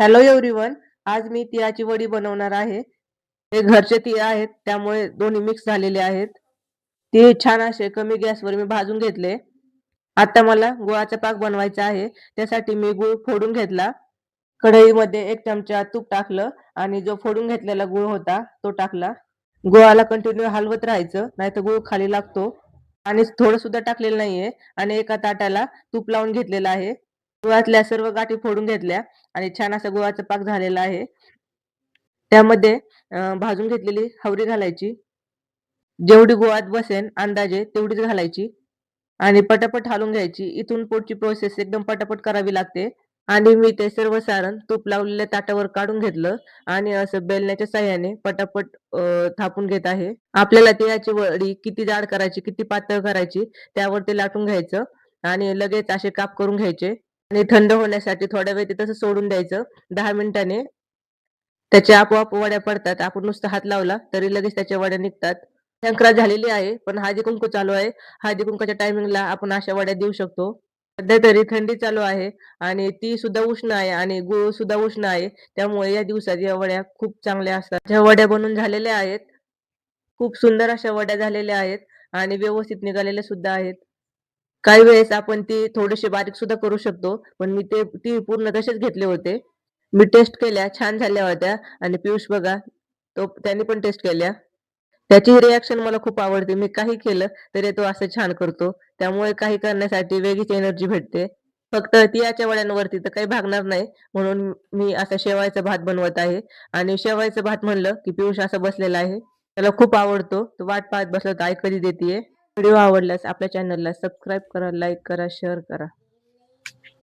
Hello everyone. आज मी तिळाची वडी बनवणार आहे. हे घरचे तीळ आहेत, त्यामुळे दोन्ही मिक्स झालेले आहेत. तीळ छान असे कमी गॅसवर मी भाजून घेतले. आता मला गुळाचा पाक बनवायचा आहे. त्यासाठी मी गूळ फोडून घेतला. कढईमध्ये 1 चमचा तूप टाकलं आणि जो फोडून घेतलेला गूळ होता तो टाकला. गुळाला कंटिन्यू हलवत राहायचं, नाहीतर गूळ खाली लागतो. आणि थोडं सुद्धा टाकलेलं नाहीये आणि एका ताटाला तूप लावून घेतलेलं आहे. गुळातल्या सर्व गाठी फोडून घेतल्या आणि छान असा गुळाचा पाक झालेला आहे. त्यामध्ये भाजून घेतलेली हवरी घालायची. जेवढी गुळात बसेल अंदाजे तेवढीच घालायची आणि पटापट हलवून घ्यायची. इथून पुढची प्रोसेस एकदम पटापट करावी लागते. आणि मी ते सर्व सारण तूप लावलेल्या ताटावर काढून घेतलं आणि असं बेलण्याच्या साहाय्याने पटापट थापून घेत आहे. आपल्याला तिळाची वडी किती जाड करायची, किती पातळ करायची त्यावर ते लाटून घ्यायचं आणि लगेच असे काप करून घ्यायचे आणि थंड होण्यासाठी थोडा वेळ ते तसं सोडून द्यायचं. 10 मिनिटांनी त्याच्या आपोआप वड्या पडतात. आपण नुसता हात लावला तरी लगेच त्याच्या वड्या निघतात. संक्रांत झालेली आहे, पण हळदी-कुंकू चालू आहे. हळदी-कुंकूच्या टायमिंगला आपण अशा वड्या देऊ शकतो. सध्या तरी थंडी चालू आहे आणि ती सुद्धा उष्ण आहे आणि गूळ सुद्धा उष्ण आहे. त्यामुळे या दिवसात या वड्या खूप चांगल्या असतात. ह्या वड्या बनून झालेल्या आहेत. खूप सुंदर अशा वड्या झालेल्या आहेत आणि व्यवस्थित निघालेल्या सुद्धा आहेत. काही वेळेस आपण ती थोडेसे बारीक सुद्धा करू शकतो. पण मी ती पूर्ण तसेच घेतले होते. मी टेस्ट केल्या, छान झाल्या होत्या आणि पियुष बघा, त्याने पण टेस्ट केल्या. त्याची रिएक्शन मला खूप आवडते. मी काही केलं तरी तो असं छान करतो. त्यामुळे काही करण्यासाठी वेगळीच एनर्जी भेटते. फक्त तिळाच्या वड्यांवरती तर काही भागणार नाही, म्हणून मी असा शेवयाचा भात बनवत आहे आणि शेवयाचा भात म्हणलं की पियुष असा बसलेला आहे. त्याला खूप आवडतो. तो वाट पाहत बसला होता आई कधी देतीये. व्हिडिओ आवडल्यास आपल्या चॅनलला सबस्क्राईब करा, लाईक करा, शेअर करा.